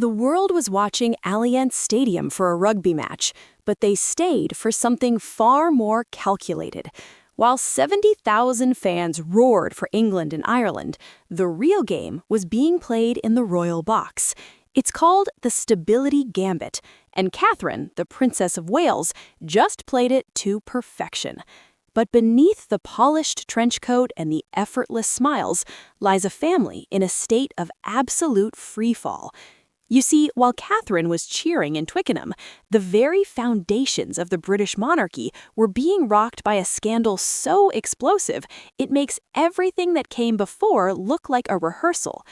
The world was watching Allianz Stadium for a rugby match, but they stayed for something far more calculated. While 70,000 fans roared for England and Ireland, the real game was being played in the royal box. It's called the Stability Gambit, and Catherine, the Princess of Wales, just played it to perfection. But beneath the polished trench coat and the effortless smiles lies a family in a state of absolute freefall. You see, while Catherine was cheering in Twickenham, the very foundations of the British monarchy were being rocked by a scandal so explosive it makes everything that came before look like a rehearsal.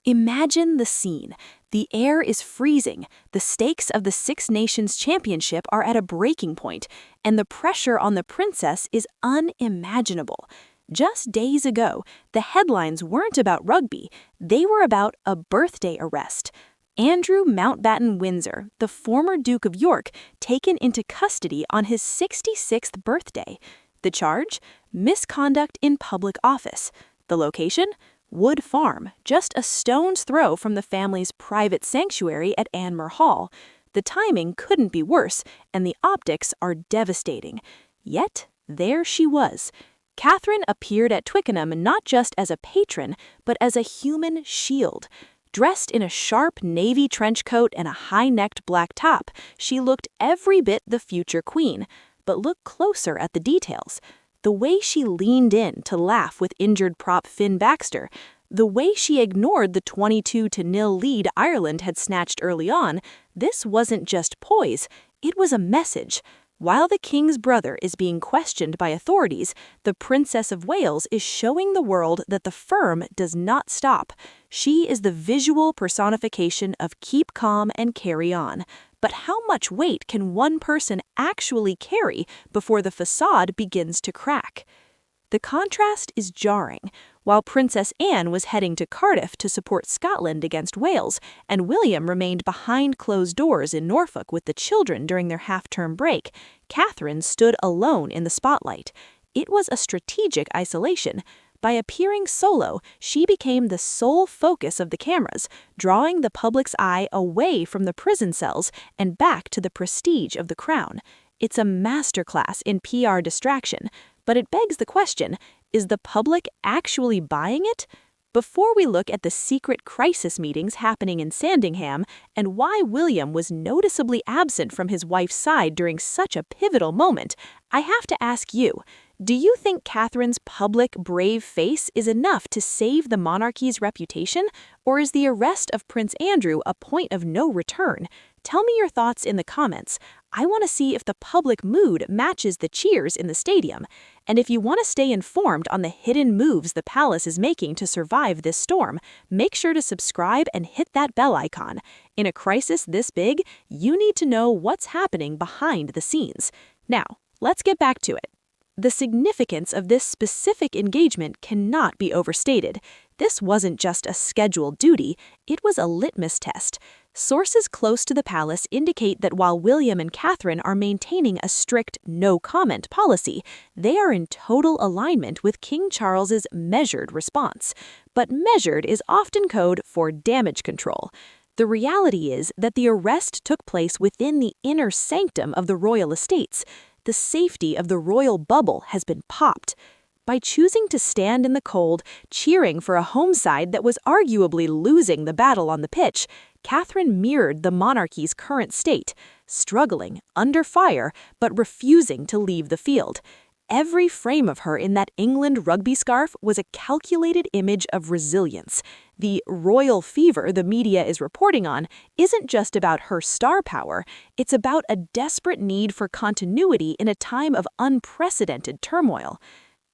Imagine the scene. The air is freezing, the stakes of the Six Nations Championship are at a breaking point, and the pressure on the princess is unimaginable. Just days ago, the headlines weren't about rugby, they were about a birthday arrest. Andrew Mountbatten-Windsor, the former Duke of York, taken into custody on his 66th birthday. The charge? Misconduct in public office. The location? Wood Farm, just a stone's throw from the family's private sanctuary at Anmer Hall. The timing couldn't be worse, and the optics are devastating. Yet, there she was. Catherine appeared at Twickenham not just as a patron, but as a human shield. Dressed in a sharp navy trench coat and a high-necked black top, she looked every bit the future queen. But look closer at the details. The way she leaned in to laugh with injured prop Fin Baxter, the way she ignored the 22-0 lead Ireland had snatched early on, this wasn't just poise, it was a message. While the king's brother is being questioned by authorities, the Princess of Wales is showing the world that the firm does not stop. She is the visual personification of keep calm and carry on. But how much weight can one person actually carry before the facade begins to crack? The contrast is jarring. While Princess Anne was heading to Cardiff to support Scotland against Wales, and William remained behind closed doors in Norfolk with the children during their half-term break, Catherine stood alone in the spotlight. It was a strategic isolation. By appearing solo, she became the sole focus of the cameras, drawing the public's eye away from the prison cells and back to the prestige of the crown. It's a masterclass in PR distraction, but it begs the question, is the public actually buying it? Before we look at the secret crisis meetings happening in Sandringham and why William was noticeably absent from his wife's side during such a pivotal moment, I have to ask you, do you think Catherine's public, brave face is enough to save the monarchy's reputation, or is the arrest of Prince Andrew a point of no return? Tell me your thoughts in the comments. I want to see if the public mood matches the cheers in the stadium. And if you want to stay informed on the hidden moves the palace is making to survive this storm, make sure to subscribe and hit that bell icon. In a crisis this big, you need to know what's happening behind the scenes. Now, let's get back to it. The significance of this specific engagement cannot be overstated. This wasn't just a scheduled duty, it was a litmus test. Sources close to the palace indicate that while William and Catherine are maintaining a strict no-comment policy, they are in total alignment with King Charles's measured response. But measured is often code for damage control. The reality is that the arrest took place within the inner sanctum of the royal estates. The safety of the royal bubble has been popped. By choosing to stand in the cold, cheering for a home side that was arguably losing the battle on the pitch, Catherine mirrored the monarchy's current state, struggling, under fire, but refusing to leave the field. Every frame of her in that England rugby scarf was a calculated image of resilience. The royal fever the media is reporting on isn't just about her star power, it's about a desperate need for continuity in a time of unprecedented turmoil.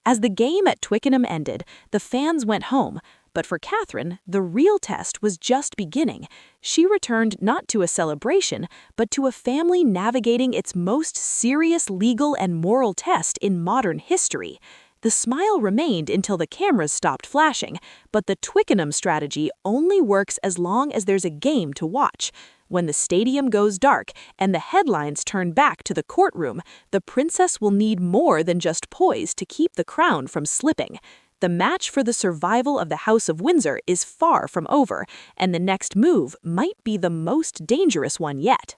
As the game at Twickenham ended, the fans went home, but for Catherine, the real test was just beginning. She returned not to a celebration, but to a family navigating its most serious legal and moral test in modern history. The smile remained until the cameras stopped flashing, but the Twickenham strategy only works as long as there's a game to watch. When the stadium goes dark and the headlines turn back to the courtroom, the princess will need more than just poise to keep the crown from slipping. The match for the survival of the House of Windsor is far from over, and the next move might be the most dangerous one yet.